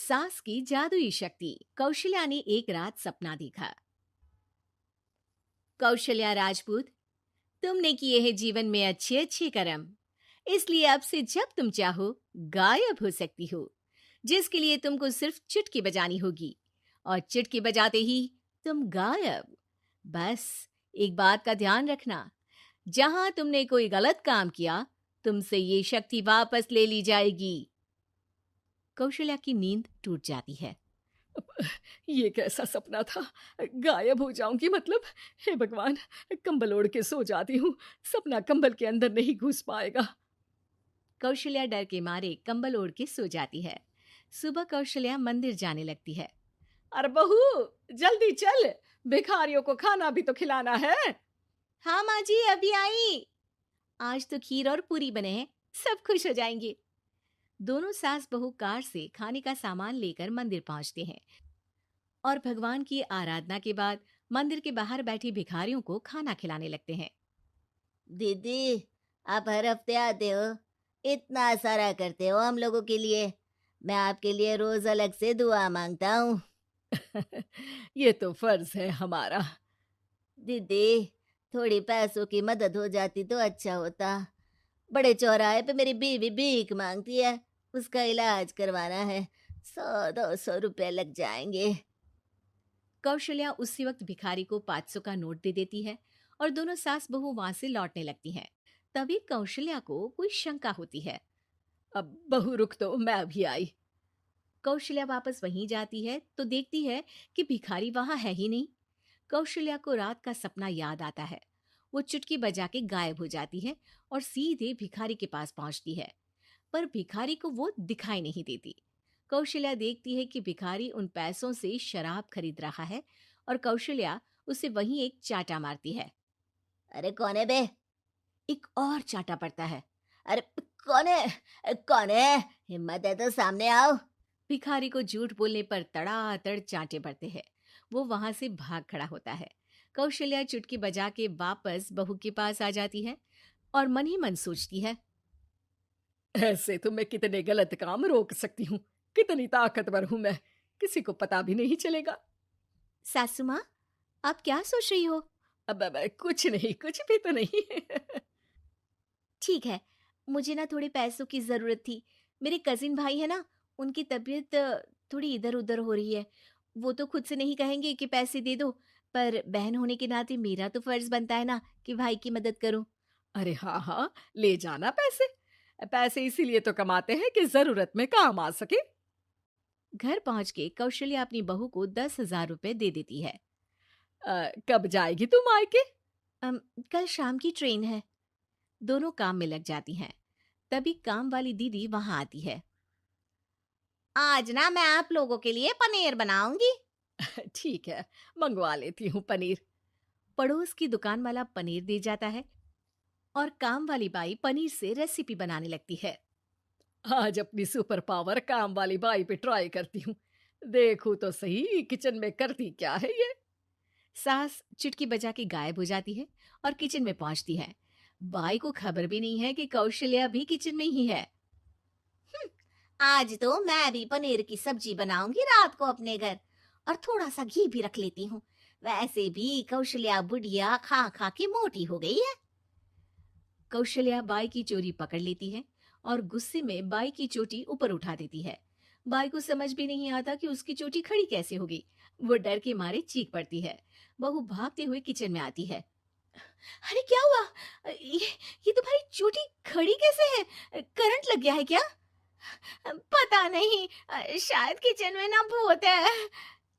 सास की जादुई शक्ति। कौशल्या ने एक रात सपना देखा। कौशल्या राजपूत, तुमने किए हैं जीवन में अच्छे अच्छे कर्म, इसलिए अब से जब तुम चाहो गायब हो सकती हो, जिसके लिए तुमको सिर्फ चुटकी बजानी होगी और चुटकी बजाते ही तुम गायब। बस एक बात का ध्यान रखना, जहां तुमने कोई गलत काम किया तुमसे ये शक्ति वापस ले ली जाएगी। कौशल्या की नींद टूट जाती है। ये कैसा सपना था? गायब हो जाऊंगी मतलब? हे भगवान! कंबल ओढ़ के सो जाती हूँ, सपना कंबल के अंदर नहीं घुस पाएगा। कौशल्या डर के मारे कंबल ओढ़ के सो जाती है। सुबह कौशल्या मंदिर जाने लगती है। अरे बहू, जल्दी चल, भिखारियों को खाना भी तो खिलाना है। हाँ माँ जी, अभी आई। आज तो खीर और पूरी बने हैं, सब खुश हो जाएंगे। दोनों सास बहू कार से खाने का सामान लेकर मंदिर पहुंचते हैं और भगवान की आराधना के बाद मंदिर के बाहर बैठी भिखारियों को खाना खिलाने लगते हैं। दीदी, आप हर हफ्ते आते हो, इतना सारा करते हो हम लोगों के लिए। मैं आपके लिए रोज अलग से दुआ मांगता हूँ। ये तो फर्ज है हमारा। दीदी, थोड़ी पैसों की मदद हो जाती तो अच्छा होता। बड़े चौराहे पे मेरी बीवी भीख मांगती है, उसका इलाज करवाना है, 100-200 रुपए लग जाएंगे। कौशल्या उसी वक्त भिखारी को 500 का नोट दे देती है और दोनों सास बहू वहां से लौटने लगती हैं। तभी कौशल्या को कोई शंका होती है। अब बहू रुक, तो मैं अभी आई। कौशल्या वापस वहीं जाती है तो देखती है कि भिखारी वहां है ही नहीं। कौशल्या को रात का सपना याद आता है। वो चुटकी बजा के गायब हो जाती है और सीधे भिखारी के पास पहुंचती है, पर भिखारी को वो दिखाई नहीं देती। कौशल्या देखती है कि भिखारी उन पैसों से शराब खरीद रहा है और कौशल्या उसे वहीं एक चाटा मारती है। अरे कौन है बे? एक और चाटा पड़ता है। अरे कौन है? कौन है? हिम्मत है तो सामने आओ। भिखारी को झूठ बोलने पर तड़ातड़ चांटे पड़ते हैं। वो वहां से भाग खड़ा होता है। कौशल्या चुटकी बजा के वापस बहू के पास आ जाती है और मन ही मन सोचती है, ऐसे तो मैं कितने गलत काम रोक सकती हूँ, कितनी ताकतवर हूँ मैं, किसी को पता भी नहीं चलेगा। सासू माँ, आप क्या सोच रही हो? अब कुछ नहीं, कुछ भी तो नहीं। ठीक है, मुझे ना थोड़े पैसों की जरूरत थी। मेरे कजिन भाई है ना, उनकी तबीयत थोड़ी इधर उधर हो रही है। वो तो खुद से नहीं कहेंगे कि पैसे दे दो, पर बहन होने के नाते मेरा तो फर्ज बनता है ना कि भाई की मदद करूं। अरे हाँ हाँ, ले जाना पैसे। पैसे इसीलिए तो कमाते हैं कि जरूरत में काम आ सके। घर पहुंच के कौशल्या अपनी बहू को 10,000 रुपए दे देती है। कब जाएगी तू मायके? अम, कल शाम की ट्रेन है। दोनों काम में लग जाती हैं। तभी काम वाली दीदी वहां आती है। आज ना मैं आप लोगों के लिए पनीर बनाऊंगी। ठीक है, मंगवा लेती हूँ पनीर। पड़ोस की दुकान वाला पनीर दे जाता है और काम वाली बाई पनीर से रेसिपी बनाने लगती है। आज अपनी सुपर पावर काम वाली बाई पे ट्राई करती हूँ, देखूं तो सही किचन में करती क्या है ये। सास चुटकी बजा के गायब हो जाती है और किचन में पहुंचती है। बाई को खबर भी नहीं है कि कौशल्या भी किचन में ही है। आज तो मैं भी पनीर की सब्जी बनाऊंगी रात को अपने घर, और थोड़ा सा घी भी रख लेती हूँ। वैसे भी कौशल्या बुढ़िया खा खा के मोटी हो गई है। कौशल्या बाई की चोरी पकड़ लेती है और गुस्से में बाई की चोटी ऊपर उठा देती है। बाई को समझ भी नहीं आता कि उसकी चोटी खड़ी कैसे हो गई। वो डर के मारे चीख पड़ती है। बहू भागते हुए किचन में आती है। अरे क्या हुआ? ये तुम्हारी चोटी खड़ी कैसे है? करंट लग गया है क्या? पता नहीं, शायद किचन में ना भूत है।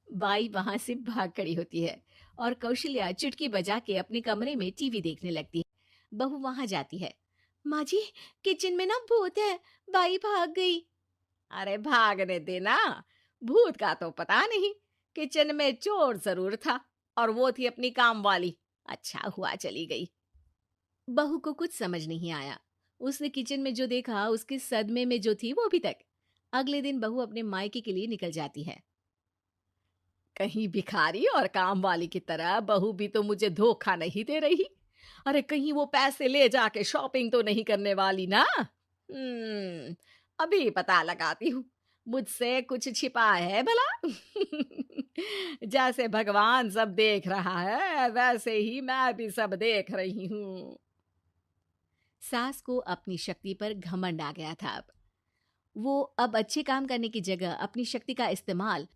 बाई वहां से भाग खड़ी होती है और कौशल्या चुटकी बजा के अपने कमरे में टीवी देखने लगती है। बहू वहां जाती है। माँ जी, किचन में ना भूत है, बाई भाग गई। अरे भागने देना, भूत का तो पता नहीं, किचन में चोर जरूर था और वो थी अपनी काम वाली। अच्छा हुआ चली गई। बहू को कुछ समझ नहीं आया। उसने किचन में जो देखा उसके सदमे में जो थी वो अभी तक। अगले दिन बहू अपने मायके के लिए निकल जाती है। कहीं भिखारी और काम वाली की तरह बहू भी तो मुझे धोखा नहीं दे रही। अरे कहीं वो पैसे ले जाके शॉपिंग तो नहीं करने वाली ना। अभी पता लगाती हूँ। मुझसे कुछ छिपा है भला? जैसे भगवान सब देख रहा है वैसे ही मैं भी सब देख रही हूँ। सास को अपनी शक्ति पर घमंड आ गया था। वो अब अच्छे काम करने की जगह अपनी शक्ति का इस्तेमाल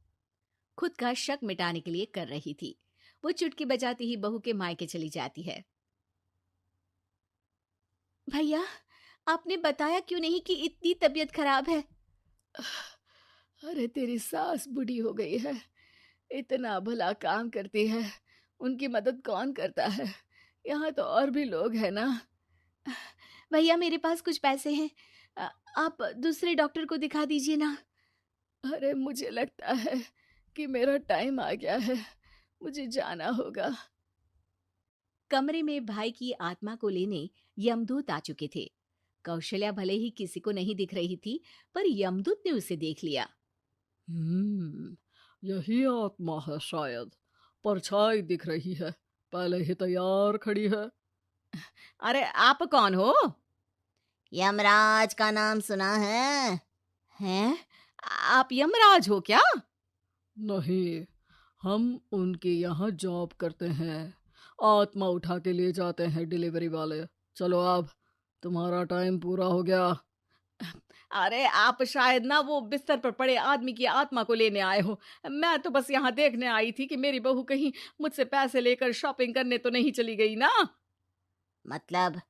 खुद का शक मिटाने के लिए कर रही थी। वो चुटकी बजाती ही बहू के मायके चली जाती है। भैया, आपने बताया क्यों नहीं कि इतनी तबीयत खराब है? अरे तेरी सास बूढ़ी हो गई है, इतना भला काम करती है, उनकी मदद कौन करता है? यहाँ तो और भी लोग हैं ना। भैया, मेरे पास कुछ पैसे हैं, आप दूसरे डॉक्टर को दिखा दीजिए ना। अरे मुझे लगता है कि मेरा टाइम आ गया है, मुझे जाना होगा। कमरे में भाई की आत्मा को लेने यमदूत आ चुके थे। कौशल्या भले ही किसी को नहीं दिख रही थी, पर यमदूत ने उसे देख लिया। यही आत्मा है शायद, परछाई दिख रही है, पहले ही तैयार खड़ी है। अरे आप कौन हो? यमराज का नाम सुना है? हैं? आप यमराज हो क्या? नहीं, हम उनके यहाँ जॉब करते हैं, आत्मा उठा के ले जाते हैं डिलीवरी वाले। चलो अब तुम्हारा टाइम पूरा हो गया। अरे आप शायद ना वो बिस्तर पर पड़े आदमी की आत्मा को लेने आए हो। मैं तो बस यहाँ देखने आई थी कि मेरी बहू कहीं मुझसे पैसे लेकर शॉपिंग करने तो नहीं चली गई ना। मतलब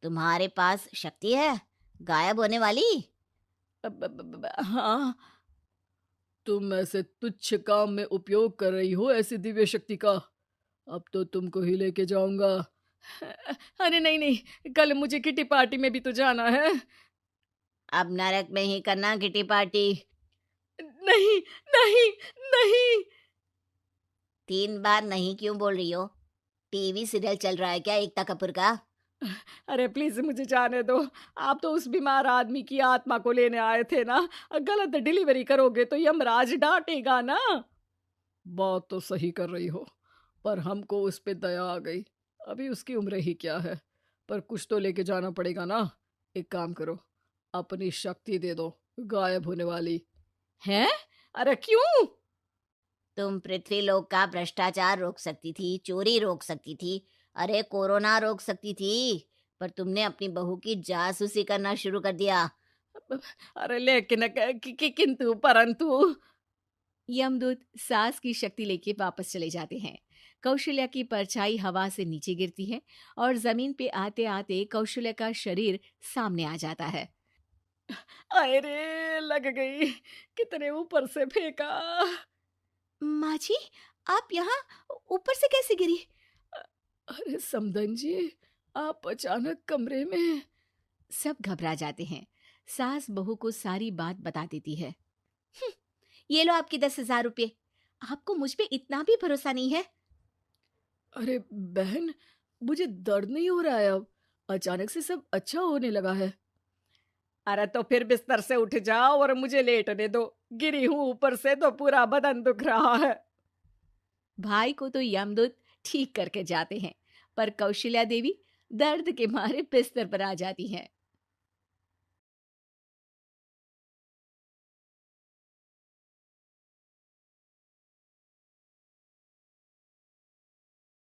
तुम्हारे पास शक्ति है गायब होने वाली? हाँ, तुम ऐसे तुच्छ काम में उपयोग कर रही हो ऐसी दिव्य शक्ति का। अब तो तुमको ही लेके जाऊंगा। अरे नहीं नहीं, कल मुझे किटी पार्टी में भी तो जाना है। अब नरक में ही करना किटी पार्टी। नहीं नहीं नहीं। 3 बार नहीं क्यों बोल रही हो? टीवी सीरियल चल रहा है क्या एकता कपूर का? अरे प्लीज मुझे जाने दो। आप तो उस बीमार आदमी की आत्मा को लेने आए थे ना। गलत डिलीवरी करोगे तो यमराज डांटेगा ना। बात तो सही कर रही हो, पर हमको उस पे दया आ गई। अभी उसकी उम्र ही क्या है, पर कुछ तो लेके जाना पड़ेगा ना। एक काम करो, अपनी शक्ति दे दो, गायब होने वाली है। अरे क्यों? तुम पृथ्वी लोक का भ्रष्टाचार रोक सकती थी, चोरी रोक सकती थी, अरे कोरोना रोक सकती थी, पर तुमने अपनी बहू की जासूसी करना शुरू कर दिया। अरे लेकिन किंतु परंतु। यमदूत सास की शक्ति लेके वापस चले जाते हैं। कौशल्या की परछाई हवा से नीचे गिरती है और जमीन पे आते आते कौशल्या का शरीर सामने आ जाता है। अरे लग गई, कितने ऊपर से फेंका। माँ जी, आप यहाँ ऊपर से कैसे गिरी? अरे समधन जी, आप अचानक कमरे में। सब घबरा जाते हैं। सास बहू को सारी बात बता देती है। ये लो आपके 10,000 रुपये। आपको मुझ पे इतना भी भरोसा नहीं है? अरे बहन, मुझे दर्द नहीं हो रहा है, अब अचानक से सब अच्छा होने लगा है। अरे तो फिर बिस्तर से उठ जाओ और मुझे लेटने दो। गिरी हूं ऊपर से तो पूरा बदन दुख रहा है। भाई को तो यमदूत ठीक करके जाते हैं, पर कौशल्या देवी दर्द के मारे बिस्तर पर आ जाती हैं।